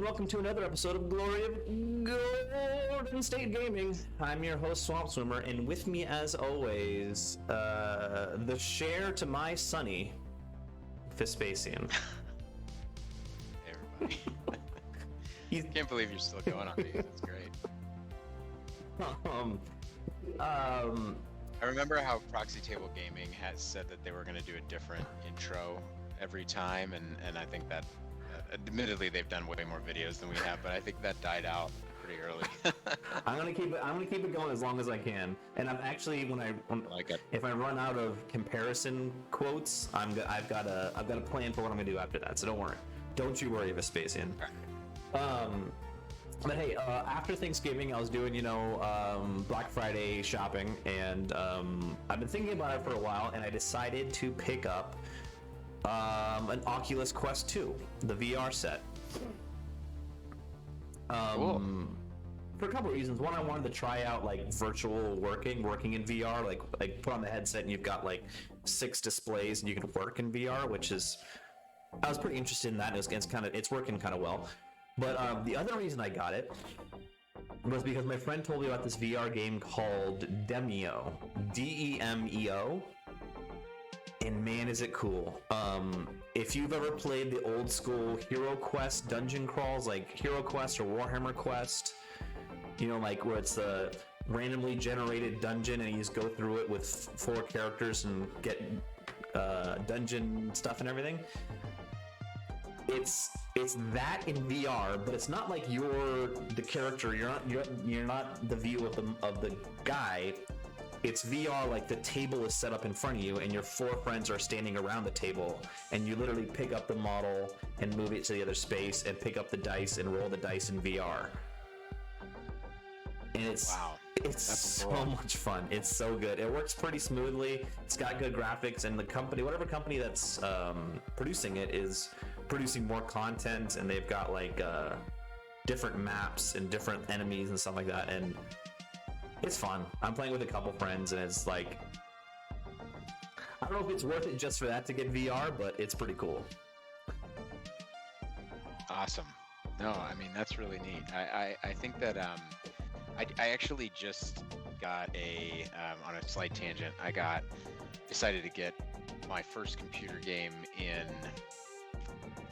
welcome to another episode of Glory of Golden State Gaming. I'm your host, SwampSwimmer, and with me, as always, the share to my Sonny, Vespasian. Hey, everybody. Can't believe you're still going on these. It's great. I remember how Proxy Table Gaming has said that they were going to do a different intro every time, and I think that admittedly they've done way more videos than we have, but I think that died out pretty early. I'm gonna keep it going as long as I can. And I'm actually if I run out of comparison quotes, I've got a plan for what I'm gonna do after that. So don't you worry, Vespasian. But hey, after Thanksgiving, I was doing, Black Friday shopping, and I've been thinking about it for a while, and I decided to pick up an Oculus Quest 2, the VR set. Cool. For a couple of reasons. One, I wanted to try out like virtual working in VR, like put on the headset and you've got like 6 displays and you can work in VR, I was pretty interested in that. It's working kind of well. But the other reason I got it was because my friend told me about this VR game called Demeo, Demeo, and man, is it cool. If you've ever played the old school Hero Quest dungeon crawls, like Hero Quest or Warhammer Quest, like where it's a randomly generated dungeon and you just go through it with 4 characters and get dungeon stuff and everything. It's that in VR, but it's not like you're the character. You're not the view of the guy. It's VR, like the table is set up in front of you and your 4 friends are standing around the table, and you literally pick up the model and move it to the other space and pick up the dice and roll the dice in VR. And it's so much fun. It's so good. It works pretty smoothly. It's got good graphics, and whatever company that's producing it is producing more content, and they've got like different maps and different enemies and stuff like that, and it's fun. I'm playing with a couple friends, and it's like, I don't know if it's worth it just for that to get VR, but it's pretty cool. Awesome. No, I mean, that's really neat. I think that I actually just got on a slight tangent, decided to get my first computer game in,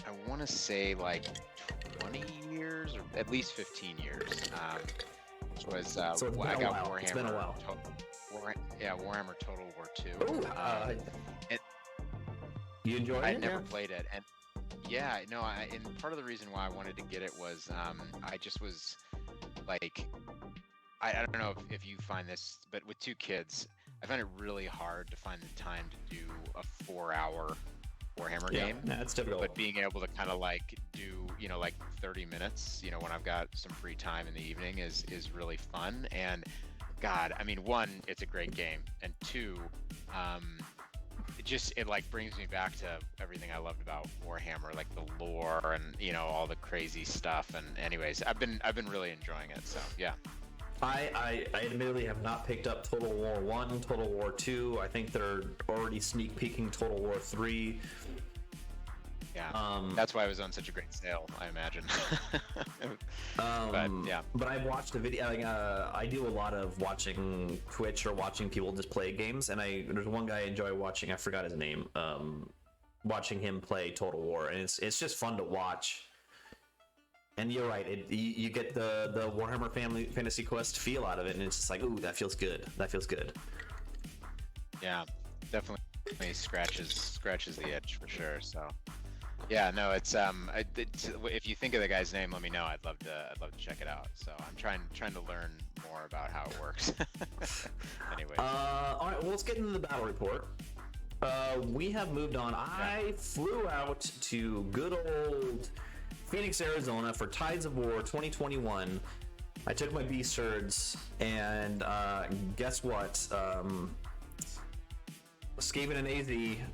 I want to say like 20 years or at least 15 years. Which was So it's been I a got while. Warhammer. It's been a while. Warhammer Total War 2. Oh, you enjoyed it? I never played it, and and part of the reason why I wanted to get it was I just was like, I don't know if you find this, but with 2 kids, I find it really hard to find the time to do a 4-hour Warhammer game. Yeah, that's difficult. But being able to kind of like do, like 30 minutes, when I've got some free time in the evening is really fun. And God, I mean, 1, it's a great game, and 2, it like brings me back to everything I loved about Warhammer, like the lore and all the crazy stuff. And anyways, I've been really enjoying it. So yeah. I admittedly have not picked up Total War 1, Total War 2. I think they're already sneak peeking Total War 3. Yeah, that's why it was on such a great sale, I imagine. But yeah. But I've watched a video. I do a lot of watching Twitch or watching people just play games, and there's one guy I enjoy watching. I forgot his name. Watching him play Total War, and it's just fun to watch. And you're right. You get the Warhammer Fantasy Quest feel out of it, and it's just like, ooh, that feels good. That feels good. Yeah, definitely scratches the itch for sure. So. Yeah, no, it's if you think of the guy's name, let me know. I'd love to check it out. So I'm trying to learn more about how it works. Anyway. All right, well, let's get into the battle report. We have moved on. I flew out to good old Phoenix, Arizona for Tides of War 2021. I took my B-Surds, and guess what? Skaven and AZ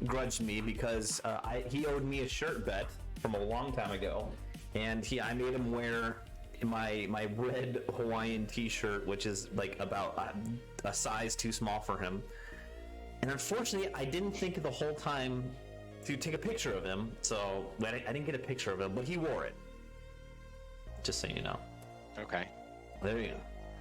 grudged me because he owed me a shirt bet from a long time ago, and I made him wear my red Hawaiian t-shirt, which is like about a size too small for him. And unfortunately, I didn't think the whole time to take a picture of him, so I didn't get a picture of him, but he wore it. Just so you know. Okay. There you go.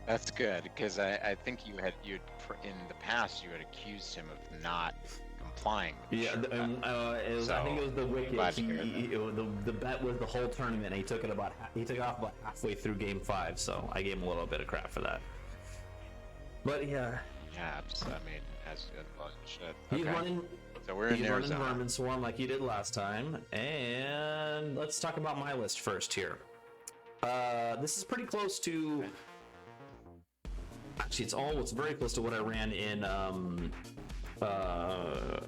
That's good, because I think you'd in the past you had accused him of not complying with Yeah, I think it was the wicket. glad to hear The bet was the whole tournament. And he took it off about halfway through game 5. So I gave him a little bit of crap for that. But yeah, Yeah, I mean, as good well, you should. he's Okay. running. So we're in He's running Arizona. Vermin Swarm like he did last time. And let's talk about my list first here. This is pretty close to. Actually, it's very close to what I ran in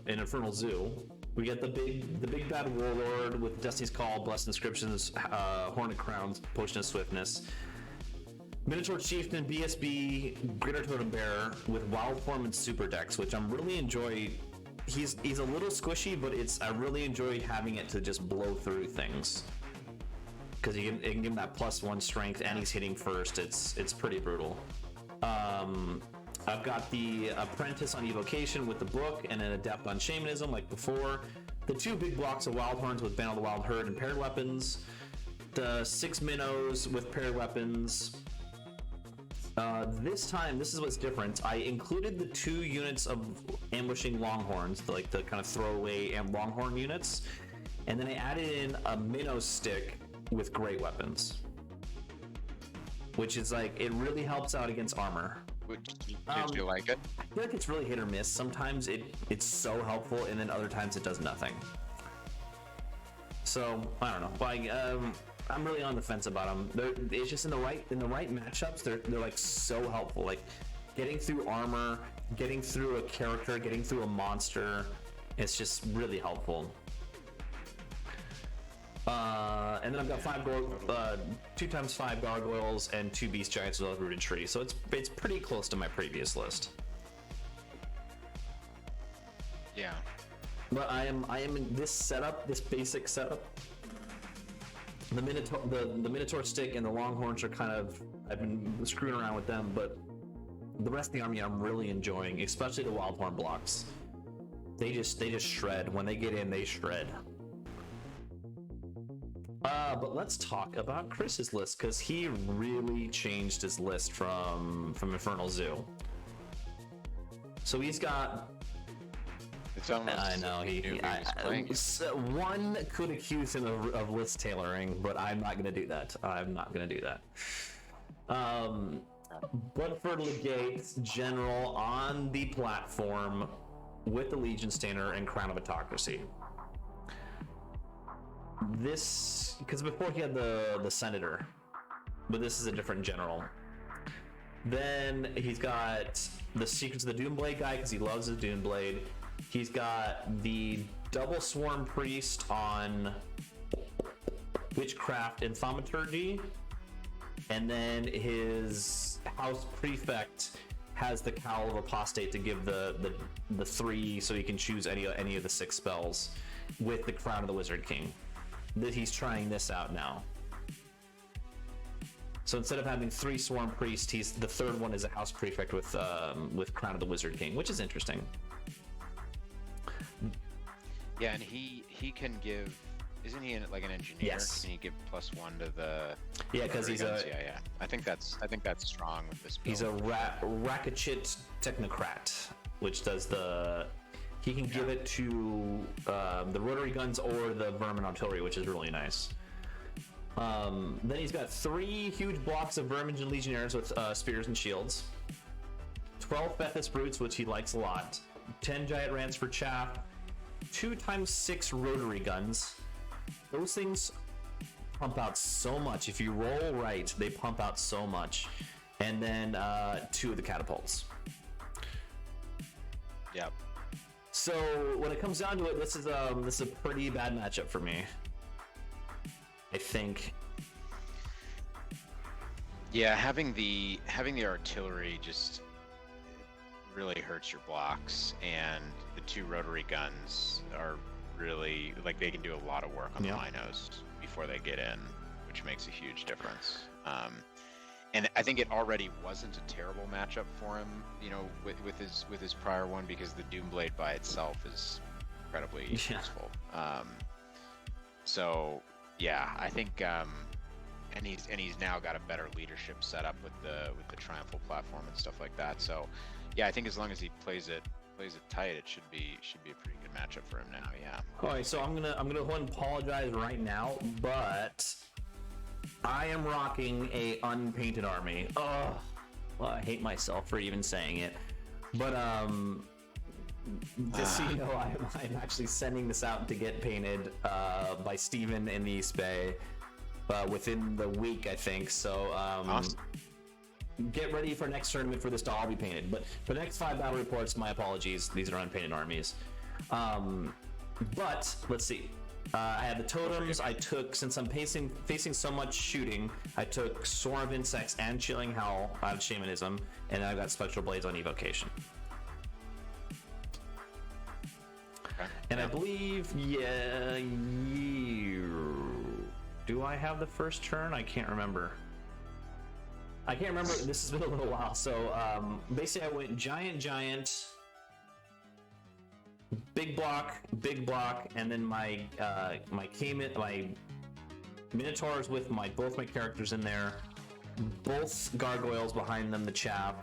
Infernal Zoo. We get the big bad warlord with Destiny's Call, Blessed Inscriptions, Hornet Crowns, Potion of Swiftness, Minotaur Chieftain, BSB, Greater Totem Bearer with Wild Form and Super Dex, which I'm really enjoy. He's a little squishy, but I really enjoy having it to just blow through things. Because it can give him that +1 strength, and he's hitting first. It's pretty brutal. I've got the Apprentice on Evocation with the book, and an Adept on Shamanism, like before. The 2 big blocks of Wild Horns with Band of the Wild Herd and paired weapons. The 6 Minnows with paired weapons. This time, this is what's different. I included the 2 units of ambushing Longhorns, like the kind of throwaway and Longhorn units, and then I added in a Minnow stick with great weapons, which is like, it really helps out against armor. Did you like it? I feel like it's really hit or miss. Sometimes it's so helpful, and then other times it does nothing. So I don't know. Like, I'm really on the fence about them. It's just in the right matchups. They're like so helpful. Like getting through armor, getting through a character, getting through a monster. It's just really helpful. And then I've got 2 times 5 gargoyles and 2 beast giants with a rooted tree. So it's pretty close to my previous list. Yeah. But I am in this setup, this basic setup. The Minotaur stick and the Longhorns are kind of, I've been screwing around with them, but the rest of the army I'm really enjoying, especially the Wildhorn blocks. They just shred. When they get in, they shred. But let's talk about Chris's list, because he really changed his list from Infernal Zoo. So he's got. It's almost. I know one could accuse him of list tailoring, but I'm not going to do that. Bloodford Legate General on the platform with the Legion Stainer and Crown of Autocracy. This, because before he had the Senator, but this is a different general. Then he's got the Secrets of the Doomblade guy because he loves the Doomblade. He's got the Double Swarm Priest on Witchcraft and Thaumaturgy, and then his House Prefect has the Cowl of Apostate to give the 3, so he can choose any of the 6 spells with the Crown of the Wizard King. That he's trying this out now. So instead of having 3 Swarm Priests, the 3rd one is a House Prefect with Crown of the Wizard King, which is interesting. Yeah, and he can give. Isn't he like an engineer? Yes. Can he give +1 to the? Yeah, because he's guns? Yeah. I think that's strong with this build. He's a Rakachit Technocrat, which does the. He can give it to the rotary guns or the Vermin artillery, which is really nice. Then he's got 3 huge blocks of Vermin and Legionnaires with spears and shields. 12 Bethis Brutes, which he likes a lot. 10 Giant Rams for chaff. 2 times 6 rotary guns. Those things pump out so much. If you roll right, they pump out so much. And then 2 of the catapults. Yep. So when it comes down to it, this is a pretty bad matchup for me, I think. Yeah, having the artillery just really hurts your blocks, and the 2 rotary guns are really, like, they can do a lot of work on the Minos before they get in, which makes a huge difference. And I think it already wasn't a terrible matchup for him, you know, with his prior one, because the Doomblade by itself is incredibly useful. So yeah, I think and he's now got a better leadership setup with the triumphal platform and stuff like that. So, yeah, I think as long as he plays it tight, it should be a pretty good matchup for him now. Yeah. All right, so I'm gonna go ahead and apologize right now, but I am rocking a unpainted army. Oh, well, I hate myself for even saying it, but just so you know, I'm actually sending this out to get painted by Steven in the East Bay within the week, I think. So Awesome. get ready for next tournament for this to all be painted. But for the next 5 battle reports, my apologies. These are unpainted armies. But let's see. I had the totems. I took, since I'm facing so much shooting, I took Swarm of Insects and Chilling Howl out of Shamanism, and I've got Spectral Blades on Evocation. Okay. And I believe, do I have the first turn? I can't remember. This has been a little while. So basically, I went giant, big block, and then my Minotaurs with both my characters in there, both gargoyles behind them, the chaff,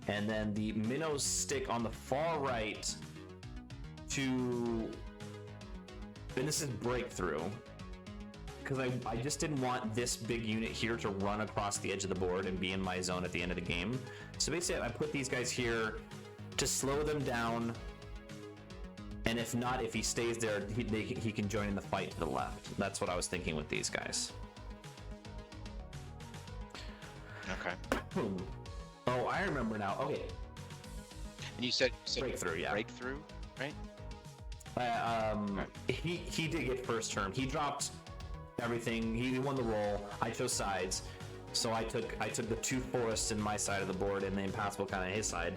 and then the minnows stick on the far right to. And this is breakthrough. Because I just didn't want this big unit here to run across the edge of the board and be in my zone at the end of the game. So basically, I put these guys here to slow them down, and if not, if he stays there, he can join in the fight to the left. That's what I was thinking with these guys. Okay. Oh, I remember now. Okay. And you said Breakthrough, yeah. Breakthrough, right? He did get first term. He dropped everything. He won the roll. I chose sides, so I took the 2 forests in my side of the board and the impassable kind of his side.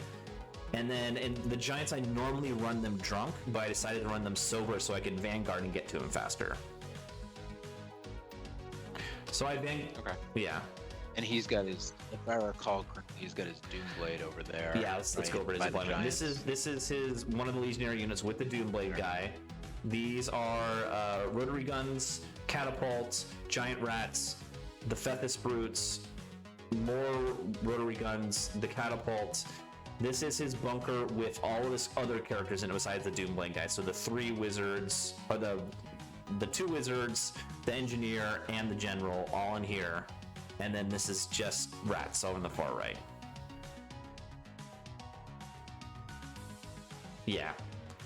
And then in the giants, I normally run them drunk, but I decided to run them sober so I could vanguard and get to him faster. So I Okay. Yeah. And he's got his, if I recall correctly, he's got his Doomblade over there. Yeah, let's go over his by the deployment. This giants. is his one of the legionary units with the Doomblade guy. These are rotary guns, catapults, giant rats, the Fethys brutes, more rotary guns, the catapult. This is his bunker with all of his other characters in it besides the Doomblade guy. So the 3 wizards, or the 2 wizards, the engineer, and the general all in here. And then this is just rats over on the far right. Yeah.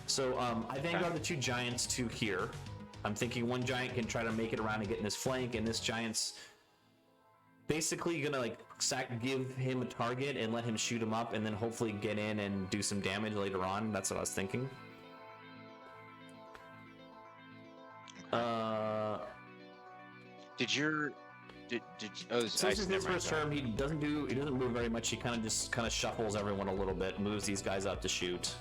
So I vanguard the 2 giants to here. I'm thinking one giant can try to make it around and get in his flank, and this giant's basically gonna give him a target and let him shoot him up, and then hopefully get in and do some damage later on. That's what I was thinking. So this is his first term. He doesn't move very much. He kind of shuffles everyone a little bit, moves these guys up to shoot.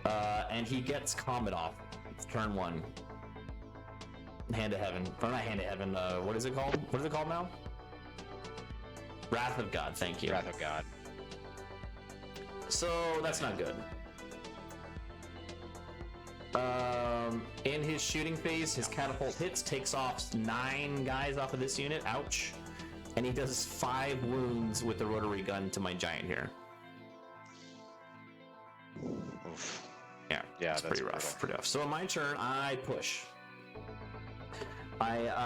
And he gets Comet off. It's turn 1. Hand of Heaven. Or not Hand of Heaven, what is it called? What is it called now? Wrath of God, thank you. Wrath of God. So that's not good. In his shooting phase, his catapult hits, takes off 9 guys off of this unit. Ouch. And he does 5 wounds with the rotary gun to my giant here. Oof. Yeah, that's pretty rough. Pretty rough. So on my turn, I push.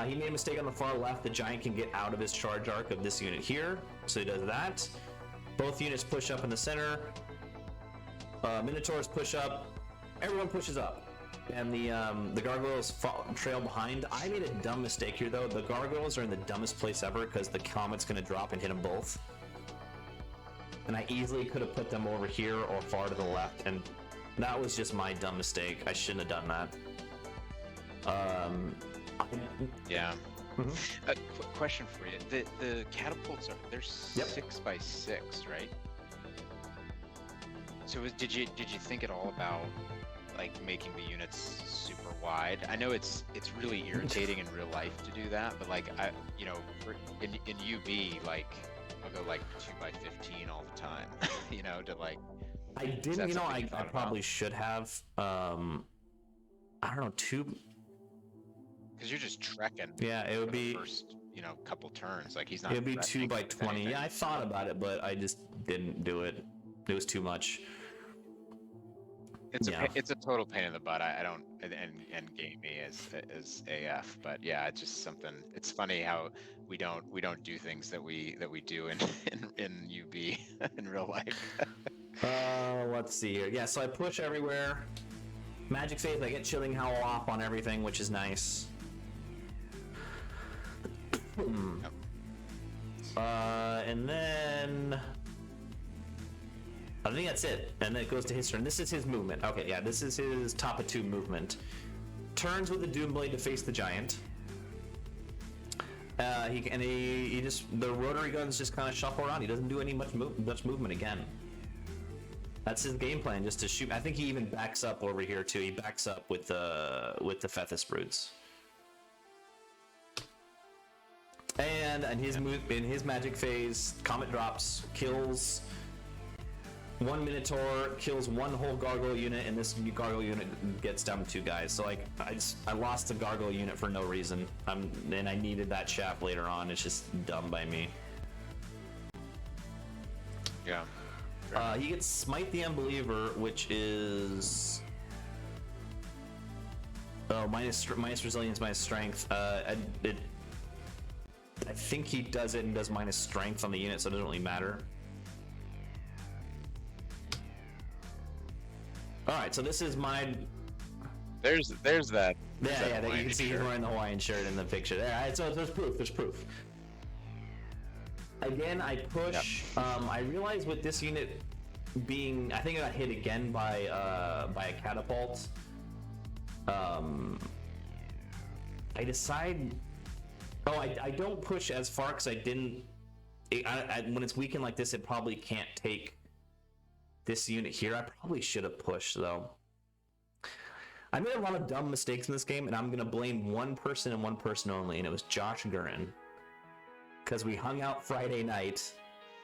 He made a mistake on the far left. The giant can get out of his charge arc of this unit here, so he does that. Both units push up in the center. Minotaurs push up. Everyone pushes up, and the gargoyles trail behind. I made a dumb mistake here, though. The gargoyles are in the dumbest place ever because the comet's going to drop and hit them both. And I easily could have put them over here or far to the left, and that was just my dumb mistake. I shouldn't have done that. Yeah. Mm-hmm. Question for you: the catapults they're 6 by 6, right? So did you think at all about making the units super wide? I know it's really irritating in real life to do that, but in UB I'll go 2 by 15 all the time. I didn't. I probably should have. I don't know. because you're just trekking. Yeah, it for would the be. first, couple turns. Like he's not. It would be threatening 2 by with 20. anything. Yeah, I thought about it, but I just didn't do it. It was too much. It's Yeah. it's a total pain in the butt. I don't and game me as AF, but yeah, it's just something. It's funny how we don't do things that we do in UB in real life. Let's see here. Yeah, so I push everywhere. Magic Faith, I get Chilling Howl off on everything, which is nice. Yep. And then I think that's it. And then it goes to his turn. This is his movement. Okay, yeah, this is his top of 2 movement. Turns with the Doomblade to face the giant. He just, the rotary guns just kind of shuffle around. He doesn't do any much movement again. That's his game plan, just to shoot. I think he even backs up over here too. He backs up with the Fethis Brutes. And in his magic phase, Comet drops, kills 1 Minotaur, kills 1 whole Gargoyle unit, and this Gargoyle unit gets down to 2 guys. So like I lost the Gargoyle unit for no reason. And I needed that shaft later on. It's just dumb by me. Yeah. He gets Smite the Unbeliever, which is minus resilience, minus strength. I think he does it and does minus strength on the unit, so it doesn't really matter. All right, so this is my. There's that. Yeah, that you can see he's wearing the Hawaiian shirt in the picture. All right, so there's proof. There's proof. Again, I push. Yep. I realize with this unit being, I think I got hit again by a catapult. I decide. Oh, I don't push as far because I didn't. When it's weakened like this, it probably can't take this unit here. I probably should have pushed though. I made a lot of dumb mistakes in this game, and I'm gonna blame one person and one person only, and it was Josh Gurin. Because we hung out Friday night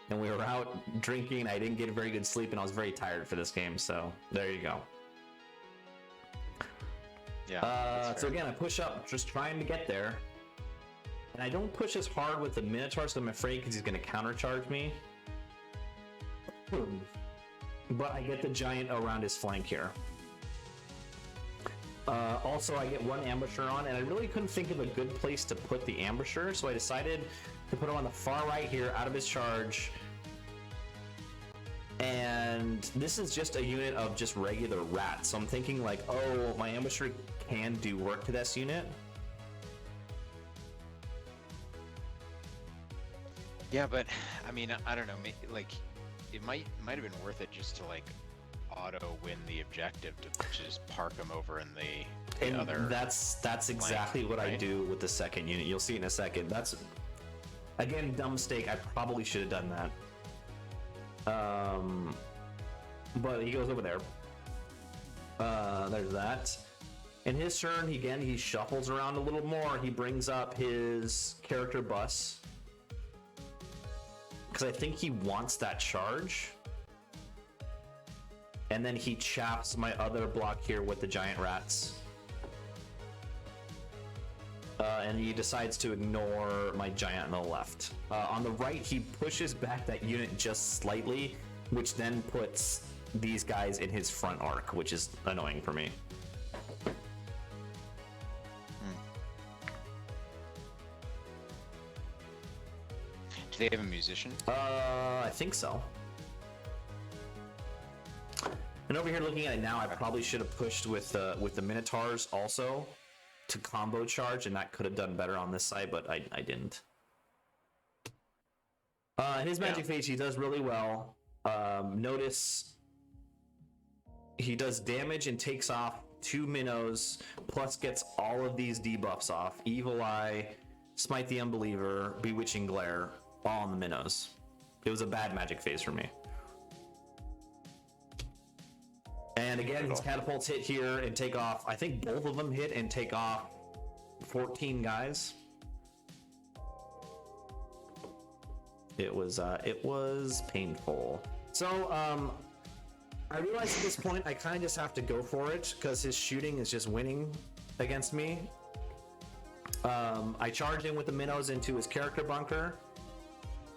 and we were out drinking. I didn't get a very good sleep and I was very tired for this game. So there you go. Yeah. So again, I push up, just trying to get there. And I don't push as hard with the Minotaur, so I'm afraid because he's going to countercharge me. But I get the giant around his flank here. Also, I get 1 ambusher on, and I really couldn't think of a good place to put the ambusher, so I decided to put him on the far right here, out of his charge. And this is just a unit of just regular rats, so I'm thinking like, oh, my ambusher can do work to this unit. Yeah, but I mean, I don't know. Like, it might have been worth it just to like auto win the objective to just park him over in the other. That's exactly what I do with the second unit. You'll see in a second. That's again dumb mistake. I probably should have done that. But he goes over there. There's that. In his turn, he shuffles around a little more. He brings up his character bus because I think he wants that charge. And then he chaps my other block here with the giant rats. And he decides to ignore my giant on the left. On the right, he pushes back that unit just slightly, which then puts these guys in his front arc, which is annoying for me. Do they have a musician? I think so. And over here looking at it now, I probably should have pushed with the Minotaurs also to combo charge, and that could have done better on this side, but I didn't. In his magic phase, he does really well. Notice he does damage and takes off 2 minnows, plus gets all of these debuffs off. Evil Eye, Smite the Unbeliever, Bewitching Glare, all on the minnows. It was a bad magic phase for me. And again, his catapults hit here and take off. I think both of them hit and take off 14 guys. It was painful. So I realized at this point I kind of just have to go for it because his shooting is just winning against me. I charge in with the minnows into his character bunker.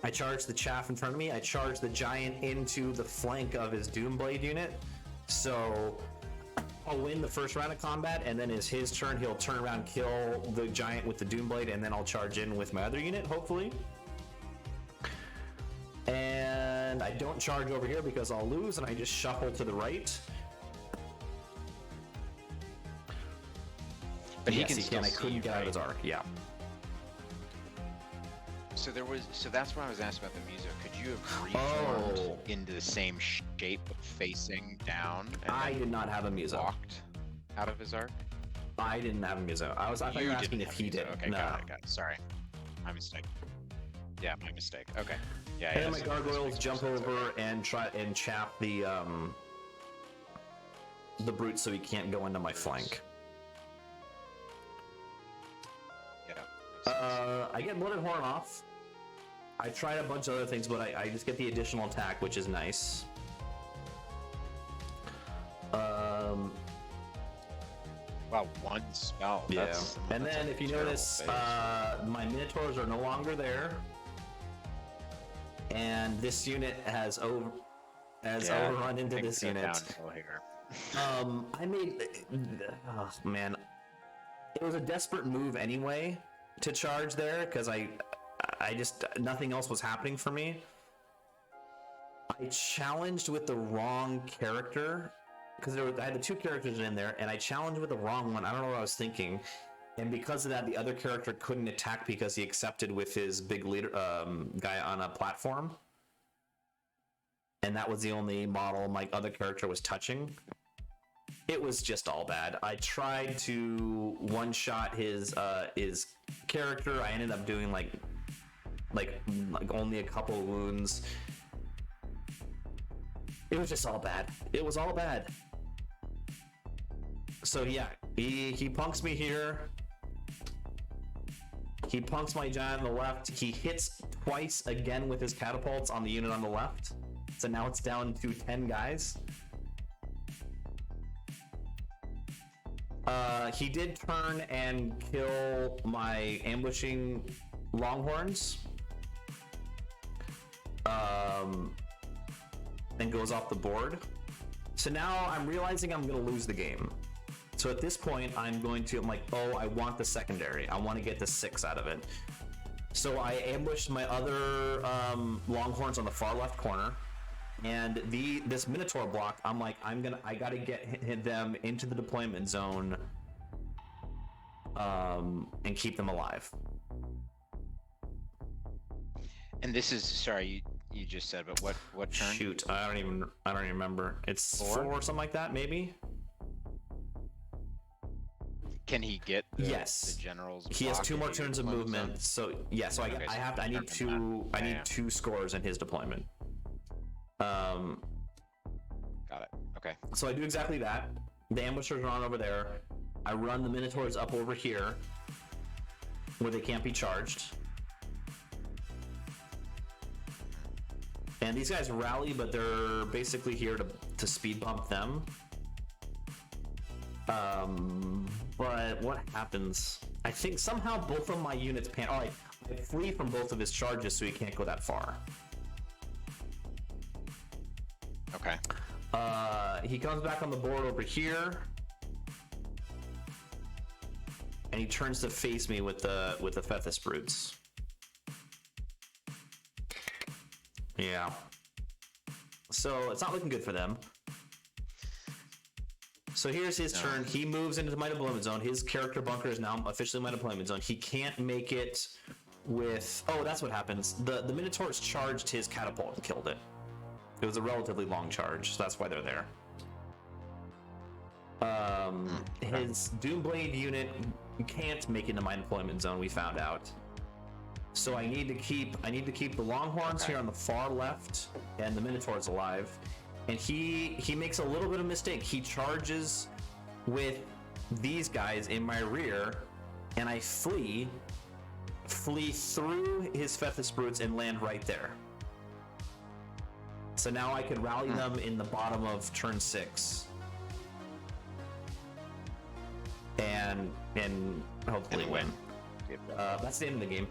I charge the chaff in front of me. I charge the giant into the flank of his Doomblade unit. So I'll win the first round of combat, and then is his turn. He'll turn around, kill the giant with the Doomblade, and then I'll charge in with my other unit, hopefully. And I don't charge over here because I'll lose, and I just shuffle to the right. But yes, he can. I couldn't get out of his arc. Yeah. So that's why I was asked about the Muso. Could you have reformed into the same shape, but facing down? And I did not have a Muso. Walked out of his arc. I didn't have a Muso. I thought you were asking if he did. Okay, no. got it. Sorry, my mistake. Yeah, my mistake. Okay. Yeah. And then my gargoyles jump over and try and chap the brute so he can't go into my flank. I get Blooded Horn off. I tried a bunch of other things, but I just get the additional attack, which is nice. Wow, one spell. Yeah. And then if you notice, my Minotaurs are no longer there. And this unit has overrun into this unit. I made... Oh, man. It was a desperate move anyway to charge there, because I just, nothing else was happening for me. I challenged with the wrong character, because I had the two characters in there, and I challenged with the wrong one. I don't know what I was thinking. And because of that, the other character couldn't attack because he accepted with his big leader guy on a platform. And that was the only model my other character was touching. It was just all bad. I tried to one-shot his character. I ended up doing like only a couple wounds. It was just all bad. It was all bad. So yeah, he punks me here. He punks my giant on the left. He hits twice again with his catapults on the unit on the left. So now it's down to 10 guys. He did turn and kill my ambushing longhorns. And goes off the board. So now I'm realizing I'm going to lose the game. So at this point, I'm like, oh, I want the secondary. I want to get the 6 out of it. So I ambushed my other longhorns on the far left corner. And this Minotaur block, I'm like, I gotta get them into the deployment zone, and keep them alive. And this is, sorry, you just said, but what turn? Shoot, I don't even remember. It's 4 or something like that, maybe. Can he get the general's? He has 2 more turns of movement. So yeah, so I need 2 scores in his deployment. Got it. Okay. So I do exactly that. The ambushers are on over there. I run the Minotaurs up over here, where they can't be charged. And these guys rally, but they're basically here to speed bump them. But what happens? I think somehow both of my units pan. I flee from both of his charges, so he can't go that far. Okay. He comes back on the board over here, and he turns to face me with the Fethys brutes. Yeah. So it's not looking good for them. So here's his turn. He moves into my deployment zone. His character bunker is now officially my deployment zone. He can't make it with... Oh, that's what happens. The Minotaurs charged his catapult and killed it. It was a relatively long charge, so that's why they're there. His Doomblade unit can't make it into my deployment zone, we found out. So I need to keep the Longhorns here on the far left and the Minotaurs alive. And he makes a little bit of mistake. He charges with these guys in my rear, and I flee through his Fethys brutes and land right there. So now I could rally them in the bottom of turn 6. And hopefully win. That's the end of the game.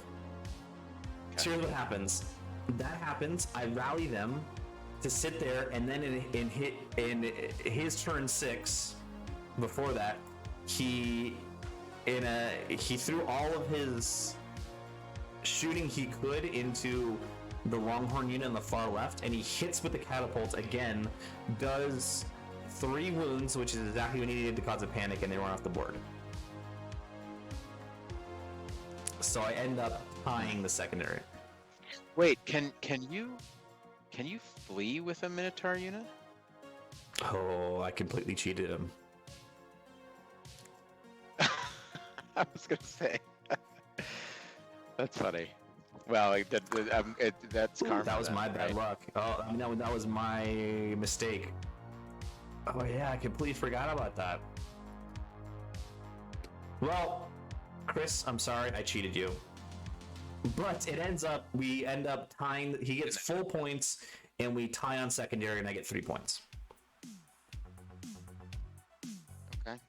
Okay. So here's what happens. That happens. I rally them to sit there, and then in his turn 6, before that, he threw all of his shooting he could into the Longhorn unit on the far left, and he hits with the catapult again, does 3 wounds, which is exactly what he needed to cause a panic, and they run off the board. So I end up tying the secondary. Wait, can you flee with a Minotaur unit? Oh, I completely cheated him. I was gonna say. That's funny. Well, that's karma. That was then, my bad right? luck. Oh, I mean, that was my mistake. Oh yeah, I completely forgot about that. Well, Chris, I'm sorry, I cheated you. But we end up tying. He gets full points, and we tie on secondary, and I get 3 points. Okay.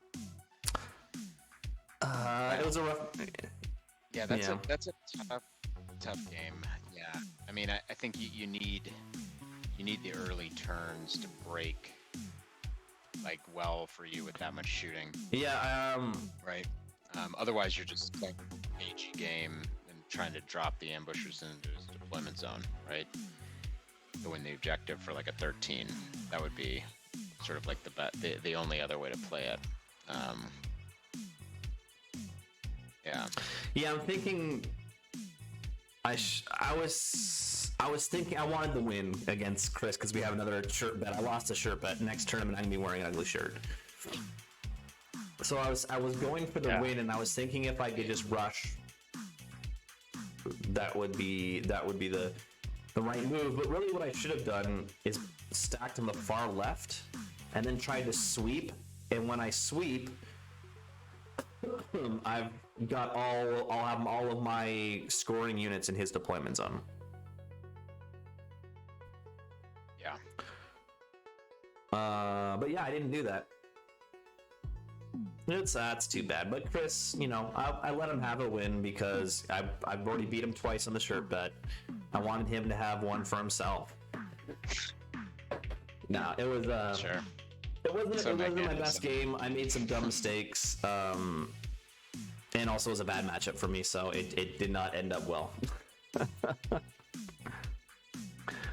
It was a rough. Yeah, that's Yeah. a tough game. Yeah, I mean, I think you need the early turns to break like well for you with that much shooting. Yeah. Right. Otherwise, you're just playing an AG game and trying to drop the ambushers into his deployment zone, right? To win the objective for like a 13. That would be sort of like the only other way to play it. Yeah. Yeah, I'm thinking. I was thinking I wanted the win against Chris because we have another shirt bet. I lost a shirt bet. Next tournament, I'm gonna be wearing an ugly shirt. So I was going for the win, and I was thinking if I could just rush, that would be the right move. But really, what I should have done is stacked on the far left, and then tried to sweep. And when I sweep, I'll have all of my scoring units in his deployment zone. Yeah. But yeah, I didn't do that. That's too bad. But Chris, I let him have a win because I've already beat him twice on the shirt bet. I wanted him to have one for himself. No, it was Sure. It wasn't my best game. I made some dumb mistakes. And also it was a bad matchup for me, so it did not end up well.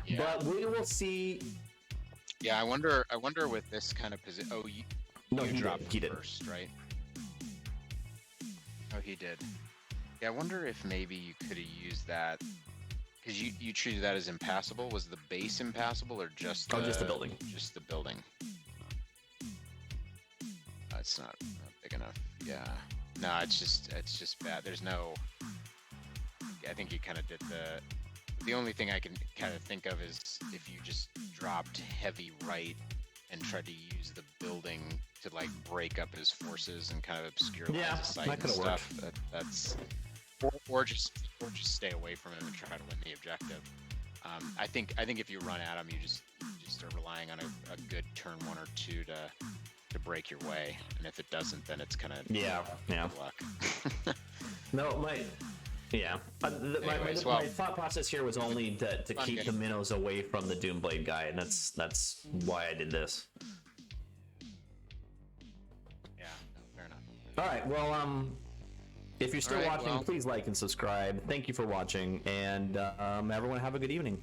Yeah. But we will see. Yeah, I wonder with this kind of position. Oh, you dropped he did. first, right? Oh, he did. Yeah, I wonder if maybe you could have used that because you treated that as impassable. Was the base impassable or just just the building? Just the building. It's not big enough. Yeah. No, it's just bad. There's no. I think you kind of did the only thing I can kind of think of is if you just dropped heavy right and tried to use the building to like break up his forces and kind of obscure lines of sight that and could've stuff. That's or just stay away from him and try to win the objective. I think if you run at him, you just are relying on a good turn 1 or 2 to break your way, and if it doesn't, then it's kind of good luck. No, my thought process here was only to keep the minnows away from the Doomblade guy, and that's why I did this. Yeah, no, fair enough. All right, well, if you're still watching, please like and subscribe. Thank you for watching, and everyone have a good evening.